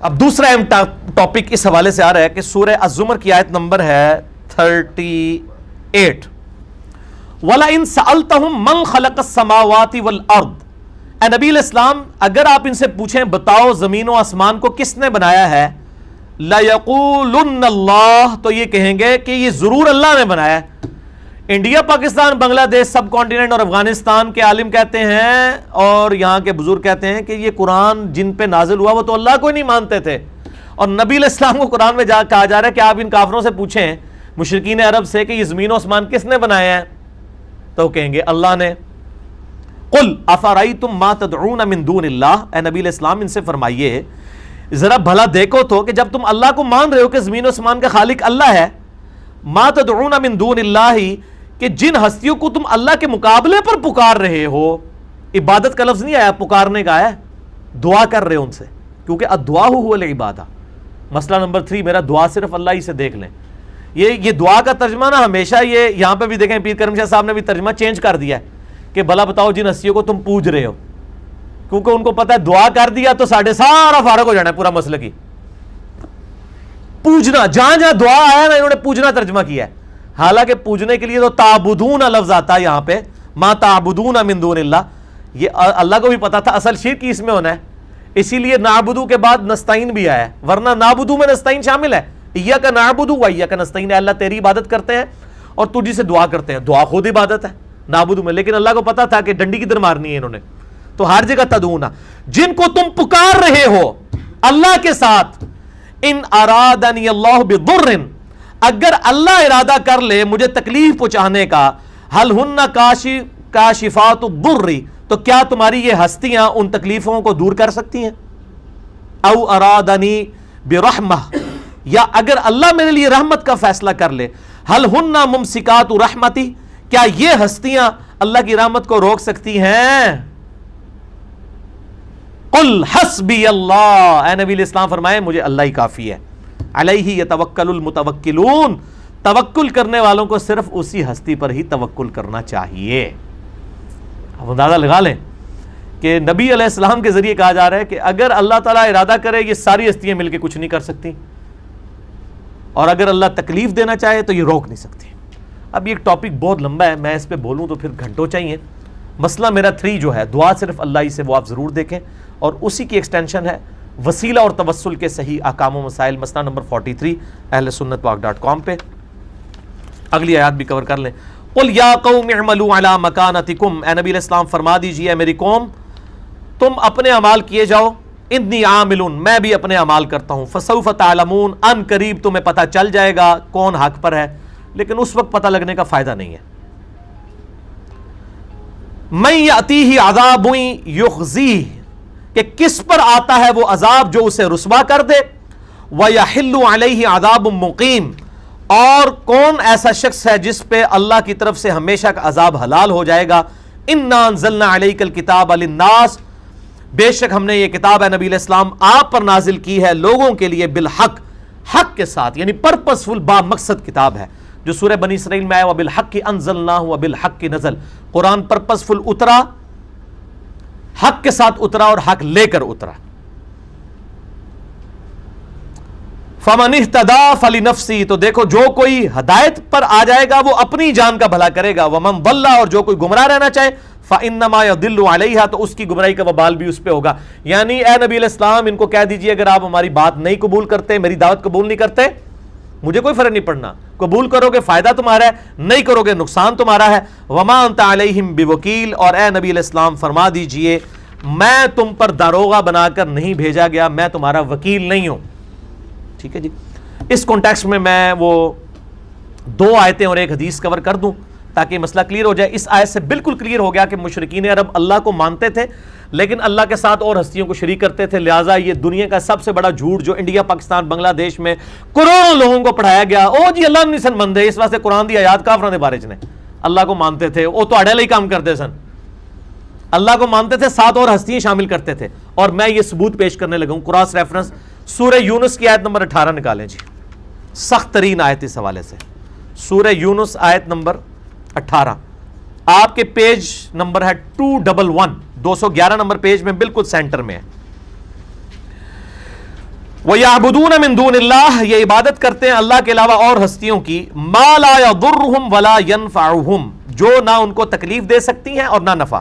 اب دوسرا اہم ٹاپک اس حوالے سے آ رہا ہے کہ سورہ الزمر کی آیت نمبر ہے 38. وَلَئِن سَأَلْتَهُم مَّن خَلَقَ السَّمَاوَاتِ وَالْأَرْضِ، اے نبی علیہ السلام اگر آپ ان سے پوچھیں بتاؤ زمین و آسمان کو کس نے بنایا ہے، لَيَقُولُنَّ اللَّهُ، تو یہ کہیں گے کہ یہ ضرور اللہ نے بنایا ہے. انڈیا، پاکستان، بنگلہ دیش، سب کانٹیننٹ اور افغانستان کے عالم کہتے ہیں اور یہاں کے بزرگ کہتے ہیں کہ یہ قرآن جن پہ نازل ہوا وہ تو اللہ کو ہی نہیں مانتے تھے، اور نبی علیہ السلام کو قرآن میں کہا جا رہا ہے کہ آپ ان کافروں سے پوچھیں مشرکین عرب سے کہ یہ زمین و آسمان کس نے بنایا ہے، تو کہیں گے اللہ نے. قل افرأیتم ما تدعون من دون اللہ، اے نبی علیہ السلام ان سے فرمائیے ذرا بھلا دیکھو تو کہ جب تم اللہ کو مان رہے ہو کہ زمین و آسمان کا خالق اللہ ہے، ما تدعون من دون اللہ، کہ جن ہستیوں کو تم اللہ کے مقابلے پر پکار رہے ہو، عبادت کا لفظ نہیں آیا، پکارنے کا ہے، دعا کر رہے ہو ان سے، کیونکہ الدعاء هو العبادہ. مسئلہ نمبر 3 میرا، دعا صرف اللہ ہی سے دیکھ لیں. یہ دعا کا ترجمہ نا ہمیشہ یہ یہاں پہ بھی دیکھیں پیر کرم شاہ صاحب نے بھی ترجمہ چینج کر دیا ہے کہ بھلا بتاؤ جن ہستیوں کو تم پوج رہے ہو، کیونکہ ان کو پتہ ہے دعا کر دیا تو سارا فارغ ہو جانا ہے پورا مسئلہ کی. پوجنا، جہاں جہاں دعا آیا نا انہوں نے پوجنا ترجمہ کیا ہے، حالانکہ پوجنے کے لیے تو تعبدون لفظ آتا ہے یہاں پہ، ما تعبدون من دون اللہ. یہ اللہ کو بھی پتا تھا اصل شرک اس میں ہونا ہے، اسی لیے نعبدو کے بعد نستعین بھی آیا ہے، ورنہ نعبدو میں نستعین شامل ہے. ایاک نعبدو و ایاک نستعین، اللہ تیری عبادت کرتے ہیں اور تجھی سے دعا کرتے ہیں، دعا خود عبادت ہے نعبدو میں، لیکن اللہ کو پتا تھا کہ ڈنڈی کدھر مارنی ہے انہوں نے، تو ہر جگہ تدعونا، جن کو تم پکار رہے ہو اللہ کے ساتھ. ان ارادنی اللہ بضر، اگر اللہ ارادہ کر لے مجھے تکلیف پہنچانے کا، حل ہن کاشفات الضر، تو کیا تمہاری یہ ہستیاں ان تکلیفوں کو دور کر سکتی ہیں. او ارادنی برحمہ، یا اگر اللہ میرے لیے رحمت کا فیصلہ کر لے، حل ہن ممسکات رحمتی، کیا یہ ہستیاں اللہ کی رحمت کو روک سکتی ہیں. قل حسبی اللہ، اے نبی علیہ السلام فرمائے مجھے اللہ ہی کافی ہے. علیہ یتوکل المتوکلون، توکل کرنے والوں کو صرف اسی ہستی پر ہی توکل کرنا چاہیے. اب اندازہ لگا لیں کہ نبی علیہ السلام کے ذریعے کہا جا رہا ہے کہ اگر اللہ تعالیٰ ارادہ کرے یہ ساری ہستیاں مل کے کچھ نہیں کر سکتی، اور اگر اللہ تکلیف دینا چاہے تو یہ روک نہیں سکتی. اب یہ ایک ٹاپک بہت لمبا ہے، میں اس پہ بولوں تو پھر گھنٹوں چاہیے. مسئلہ میرا 3 جو ہے دعا صرف اللہ ہی سے، وہ آپ ضرور دیکھیں، اور اسی کی ایکسٹینشن ہے وسیلہ اور توسل کے صحیح احکام و مسائل، مسئلہ نمبر 43 اہل سنت پاک .com پہ. اگلی آیات بھی کور کر لیں. قل یا قوم اعملوا علی مکانتکم، اے نبی علیہ السلام فرما دیجئے اے میری قوم تم اپنے اعمال کیے جاؤ، انی عامل، میں بھی اپنے اعمال کرتا ہوں، فسوف تعلمون، ان قریب تمہیں پتہ چل جائے گا کون حق پر ہے، لیکن اس وقت پتہ لگنے کا فائدہ نہیں ہے. من یاتیہ عذاب یخزیہ، کہ کس پر آتا ہے وہ عذاب جو اسے رسوا کر دے، وَيَحِلُّ عَلَيْهِ عَذَابٌ مُقِيمٌ، اور کون ایسا شخص ہے جس پہ اللہ کی طرف سے ہمیشہ کا عذاب حلال ہو جائے گا. اِنَّا أَنزَلْنَا عَلَيْكَ الْكِتَابَ لِلنَّاسِ، بے شک ہم نے یہ کتاب ہے نبی علیہ السلام آپ پر نازل کی ہے لوگوں کے لیے، بالحق، حق کے ساتھ، یعنی پرپسفل با مقصد کتاب ہے، جو سورہ بنی اسرائیل میں آیا وَبِالْحَقِّ أَنزَلْنَاهُ وَبِالْحَقِّ نَزَلَ، قرآن پرپسفل اترا، حق کے ساتھ اترا اور حق لے کر اترا. فَمَنِ اهْتَدَىٰ فَلِنَفْسِهِ، تو دیکھو جو کوئی ہدایت پر آ جائے گا وہ اپنی جان کا بھلا کرے گا. وَمَنْ ضَلَّ، اور جو کوئی گمراہ رہنا چاہے فَإِنَّمَا يَضِلُّ عَلَيْهَا، تو اس کی گمراہی کا وبال بھی اس پہ ہوگا. یعنی اے نبی علیہ السلام ان کو کہہ دیجئے اگر آپ ہماری بات نہیں قبول کرتے، میری دعوت قبول نہیں کرتے، مجھے کوئی فرق نہیں پڑنا، قبول کرو گے فائدہ تمہارا ہے، نہیں کرو گے نقصان تمہارا ہے. وَمَا أَنْتَ عَلَيْهِمْ بِوَكِيلٍ، اور اے نبی علیہ السلام فرما دیجئے میں تم پر داروغہ بنا کر نہیں بھیجا گیا، میں تمہارا وکیل نہیں ہوں. ٹھیک ہے جی. اس کانٹیکسٹ میں وہ 2 آیتیں اور 1 حدیث کور کر دوں تاکہ مسئلہ کلیئر ہو جائے. اس آیت سے بالکل کلیئر ہو گیا کہ مشرکین عرب اللہ کو مانتے تھے لیکن اللہ کے ساتھ اور ہستیوں کو شریک کرتے تھے، لہٰذا یہ دنیا کا سب سے بڑا جھوٹ جو انڈیا، پاکستان، بنگلہ دیش میں کروڑوں لوگوں کو پڑھایا گیا، او جی اللہ نہیں سن مندے، اس واسطے قرآن دی آیات کافراں دے بارے چ نے، اللہ کو مانتے تھے، وہ تو اڑے لئی کام کرتے سن، اللہ کو مانتے تھے، ساتھ اور ہستیاں شامل کرتے تھے. اور میں یہ ثبوت پیش کرنے لگا ہوں، کراس ریفرنس سورہ یونس کی آیت نمبر 18 نکالیں جی، سخت ترین آیت اس حوالے سے. سورہ یونس آیت نمبر 18، آپ کے پیج نمبر ہے 211، 211 نمبر پیج میں بالکل سینٹر میں ہے. وَيَعْبُدُونَ مِن دُونِ اللَّهِ، یہ عبادت کرتے ہیں اللہ کے علاوہ اور ہستیوں کی، مَا لَا يَضُرُّهُمْ وَلَا يَنْفَعُهُمْ، جو نہ ان کو تکلیف دے سکتی ہیں اور نہ نفع،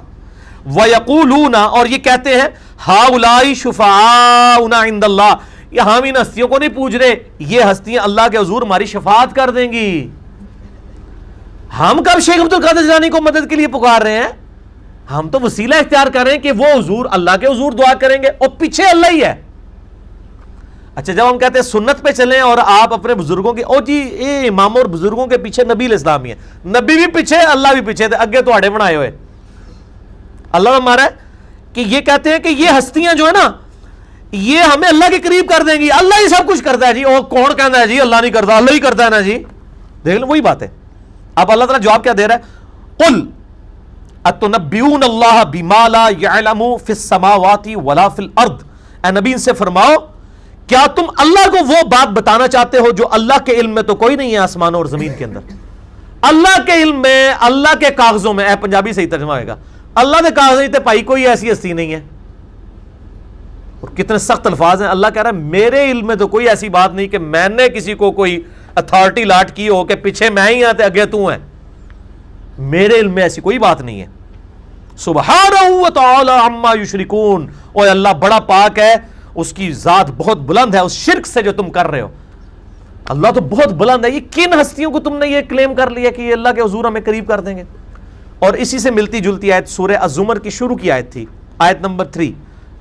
وَيَقُولُونَ، اور یہ کہتے ہیں، هَؤُلَاءِ شُفَعَاؤُنَا عِندَ اللَّهِ، یہ ہم ان ہستیوں کو نہیں پوچھ رہے، یہ ہستیاں اللہ کے حضور ہماری شفاعت کر دیں گی۔ ہم کب شیخ عبد القادر جیلانی کو مدد کے لیے پکار رہے ہیں؟ ہم تو وسیلہ اختیار کر رہے ہیں کہ وہ حضور اللہ کے حضور دعا کریں گے، اور پیچھے اللہ ہی ہے۔ اچھا، جب ہم کہتے ہیں سنت پہ چلیں اور آپ اپنے بزرگوں کے، او جی اے اماموں اور بزرگوں کے پیچھے نبی الاسلام ہی ہے، نبی بھی پیچھے، اللہ بھی پیچھے تھے، اگے تو آڑے بنائے ہوئے۔ اللہ ہمارا ہے کہ یہ کہتے ہیں کہ یہ ہستیاں جو ہے نا، یہ ہمیں اللہ کے قریب کر دیں گی، اللہ ہی سب کچھ کرتا ہے جی، اور کون کہتا ہے جی اللہ نہیں کرتا، اللہ ہی کرتا ہے نا جی۔ دیکھ لیں وہی بات ہے۔ اب اللہ تعالیٰ جواب کیا دے رہا ہے؟ قل اتنبئون اللہ بما لا یعلم فی السماوات ولا فی الارض، اے نبی ان سے فرماؤ کیا تم اللہ کو وہ بات بتانا چاہتے ہو جو اللہ کے علم میں تو کوئی نہیں ہے آسمانوں اور زمین کے اندر؟ اللہ کے علم میں، اللہ کے کاغذوں میں، اے پنجابی صحیح ترجمہ ہوئے گا، اللہ کے کاغذوں تے بھائی کوئی ایسی ہستی نہیں ہے۔ اور کتنے سخت الفاظ ہیں، اللہ کہہ رہا ہے میرے علم میں تو کوئی ایسی بات نہیں کہ میں نے کسی کو کوئی اتھارٹی لاٹ کی ہو کہ پیچھے میں ہی آتے اگے تو ہے، میرے علم میں ایسی کوئی بات نہیں ہے۔ سبحانہ وتعالی عما یشرکون، اور اللہ بڑا پاک ہے، اس کی ذات بہت بلند ہے اس شرک سے جو تم کر رہے ہو۔ اللہ تو بہت بلند ہے، یہ کن ہستیوں کو تم نے یہ کلیم کر لیا کہ یہ اللہ کے حضور ہمیں قریب کر دیں گے؟ اور اسی سے ملتی جلتی آیت سورہ الزمر کی شروع کی آیت تھی، آیت نمبر 3،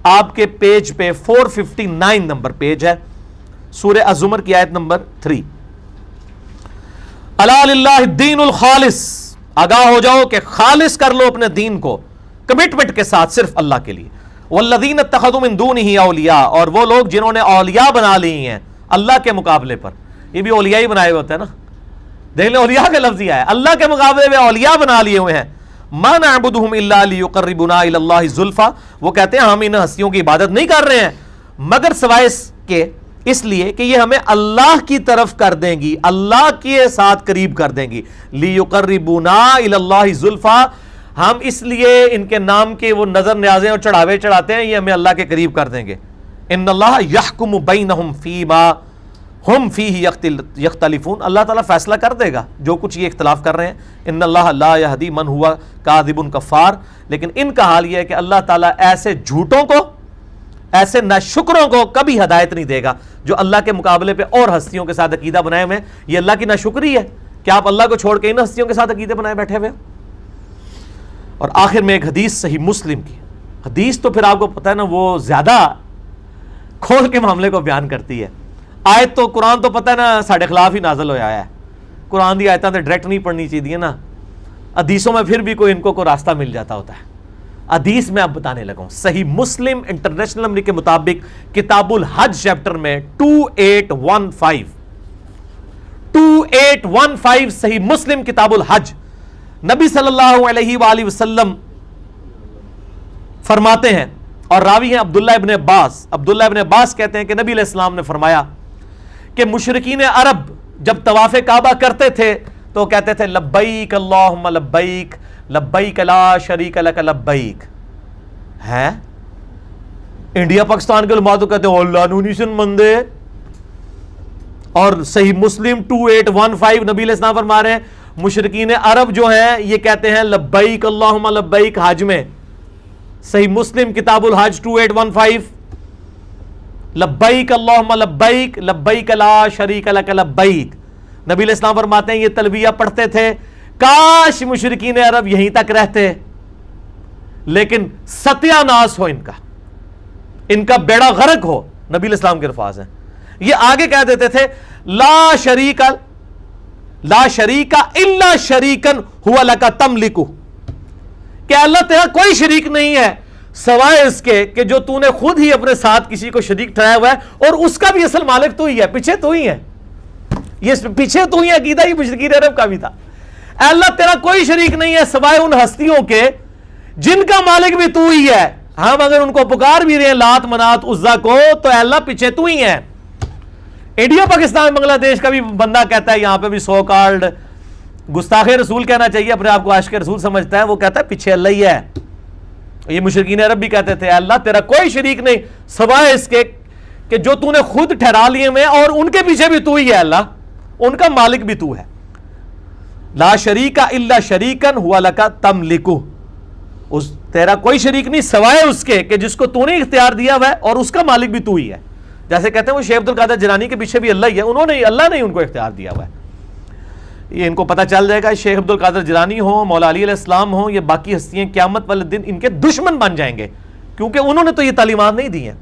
آپ کے پیج پہ 459 نمبر پیج ہے، سورہ الزمر کی آیت نمبر 3۔ الا للہ الدین الخالص، آگاہ ہو جاؤ کہ خالص کر لو اپنے دین کو کمٹمنٹ کے ساتھ صرف اللہ کے لیے۔ والذین اتخذوا من دونہ اولیاء، اور وہ لوگ جنہوں نے اولیاء بنا لی ہیں اللہ کے مقابلے پر، یہ بھی اولیاء ہی بنائے ہوتے ہیں نا، دیکھ لیں اولیاء کا لفظ یہ ہے، اللہ کے مقابلے میں اولیاء بنا لیے ہوئے ہیں۔ ما نعبدہم الا لیقربونا الی اللہ زلفی، وہ کہتے ہیں ہم ان ہستیوں کی عبادت نہیں کر رہے ہیں مگر سوائے اس لیے کہ یہ ہمیں اللہ کی طرف کر دیں گی، اللہ کے ساتھ قریب کر دیں گی۔ لیقربونا الی اللہ زلفی، ہم اس لیے ان کے نام کے وہ نظر نیازیں اور چڑھاوے چڑھاتے ہیں، یہ ہمیں اللہ کے قریب کر دیں گے۔ ان اللہ یحکم بینہم فیما ہم فیہ یختلفون، اللہ تعالیٰ فیصلہ کر دے گا جو کچھ یہ اختلاف کر رہے ہیں۔ ان اللہ لا یہدی من ہوا کاذب کفار، لیکن ان کا حال یہ ہے کہ اللہ تعالیٰ ایسے جھوٹوں کو، ایسے ناشکروں کو کبھی ہدایت نہیں دے گا جو اللہ کے مقابلے پہ اور ہستیوں کے ساتھ عقیدہ بنائے ہوئے ہیں۔ یہ اللہ کی ناشکری ہے کہ آپ اللہ کو چھوڑ کے ان ہستیوں کے ساتھ عقیدے بنائے بیٹھے ہوئے۔ اور آخر میں ایک حدیث صحیح مسلم کی حدیث، تو پھر آپ کو پتہ ہے نا وہ زیادہ کھول کے معاملے کو بیان کرتی ہے۔ آیت تو قرآن تو پتہ ہے نا ساڑھے خلاف ہی نازل ہو آیا ہے، قرآن دی آیتاں تو ڈائریکٹ نہیں پڑھنی چاہیے نا، حدیثوں میں پھر بھی کوئی ان کو کوئی راستہ مل جاتا ہوتا ہے۔ حدیث میں اب بتانے لگا ہوں، صحیح مسلم انٹرنیشنل نمبر کے مطابق کتاب الحج چیپٹر میں 2815 صحیح مسلم کتاب الحج، نبی صلی اللہ علیہ وآلہ وسلم فرماتے ہیں، اور راوی ہیں عبداللہ ابن عباس کہتے ہیں کہ نبی علیہ السلام نے فرمایا کہ مشرکین عرب جب طواف کعبہ کرتے تھے تو کہتے تھے لبیک اللہم لبیک لبیک لا شریک لک لبیک۔ ہے انڈیا پاکستان کے علماء تو کہتے ہیں اللہ نونی سن مندے، اور صحیح مسلم 2815 نبی علیہ السلام فرما رہے ہیں مشرکین عرب جو ہیں یہ کہتے ہیں لبیک اللہم لبیک حج میں۔ صحیح مسلم کتاب الحج 2815، لبیک اللہم لبیک لبیک لا شریک لک لبیک۔ نبی علیہ السلام فرماتے ہیں یہ تلبیہ پڑھتے تھے، کاش مشرکین عرب یہیں تک رہتے، لیکن ستیہ ناس ہو ان کا بیڑا غرق ہو۔ نبی علیہ السلام کے الفاظ ہیں۔ یہ آگے کہہ دیتے تھے لا شریک الا شریکن ہوا لک تملک، کہ اللہ تیرا کوئی شریک نہیں ہے سوائے اس کے کہ جو تو نے خود ہی اپنے ساتھ کسی کو شریک ٹھہرایا ہوا ہے، اور اس کا بھی اصل مالک تو ہی ہے، پیچھے تو ہی ہے، یہ پیچھے تو ہی عقیدہ ہی مشرکین عرب کا بھی تھا۔ اے اللہ تیرا کوئی شریک نہیں ہے سوائے ان ہستیوں کے جن کا مالک بھی تو ہی ہے، ہم اگر ان کو پکار بھی رہے ہیں لات منات عزا کو تو اے اللہ پیچھے تو ہی ہے۔ انڈیا پاکستان بنگلہ دیش کا بھی بندہ کہتا ہے یہاں پہ بھی سو کالڈ گستاخ رسول کہنا چاہیے، اپنے آپ کو عاشق رسول سمجھتا ہے، وہ کہتا ہے پیچھے اللہ ہی ہے۔ یہ مشرکین عرب بھی کہتے تھے اے اللہ تیرا کوئی شریک نہیں سوائے اس کے کہ جو تو نے خود ٹھہرا لیے میں اور ان کے پیچھے بھی تو ہی ہے اللہ, ان کا مالک بھی تو ہے. لا شریک الا شریکن ہوا لکا تملکو, تیرا کوئی شریک نہیں سوائے اس کے کہ جس کو تو نے اختیار دیا ہوا ہے اور اس کا مالک بھی تو ہی ہے. جیسے کہتے ہیں وہ شیخ عبد القادر جیلانی کے پیچھے بھی اللہ ہی ہے, اللہ نے ان کو اختیار دیا ہوا ہے. یہ ان کو پتہ چل جائے گا, شیخ عبد القادر جیلانی ہوں, مولا علی علیہ السلام ہوں, یہ باقی ہستیاں قیامت والے دن ان کے دشمن بن جائیں گے, کیونکہ انہوں نے تو یہ تعلیمات نہیں دی ہیں.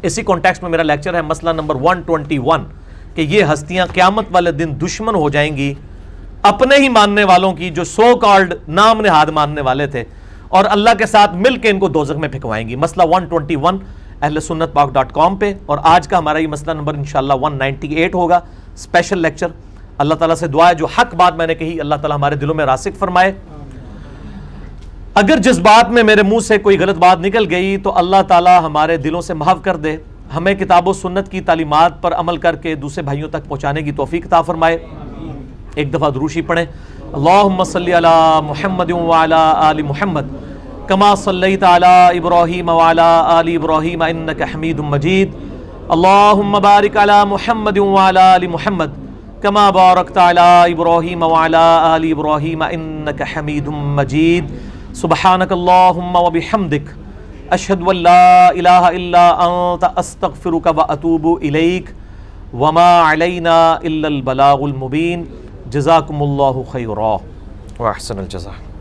اسی کانٹیکسٹ میں میرا لیکچر ہے مسئلہ نمبر 121 کہ یہ ہستیاں قیامت والے دن دشمن ہو جائیں گی اپنے ہی ماننے والوں کی, جو سو کالڈ نام نہاد ماننے والے تھے, اور اللہ کے ساتھ مل کے ان کو دوزخ میں پھینکوائیں گی. مسئلہ 121 اہل سنت پاک.com پہ, اور آج کا ہمارا یہ مسئلہ نمبر انشاءاللہ 198 ہوگا, اسپیشل لیکچر. اللہ تعالیٰ سے دعا ہے جو حق بات میں نے کہی اللہ تعالیٰ ہمارے دلوں میں راسخ فرمائے. اگر جس بات میں میرے منہ سے کوئی غلط بات نکل گئی تو اللہ تعالیٰ ہمارے دلوں سے محو کر دے, ہمیں کتاب و سنت کی تعلیمات پر عمل کر کے دوسرے بھائیوں تک پہنچانے کی توفیق عطا فرمائے. ایک دفعہ دروشی پڑھیں, اللہم صلی علی محمد وعلی آل محمد کما صلیت علی ابراہیم وعلی آل ابراہیم انک حمید مجید. اللہم بارک علی محمد وعلی آل محمد کما بارکت علی ابراہیم وعلی آل ابراہیم انک حمید مجید. سبحانک اللہم وبحمدک اشہد ان لا الہ الا انت استغفرک واتوب الیک وما علینا الا البلاغ المبین. جزاکم اللہ خیرا واحسن الجزاء.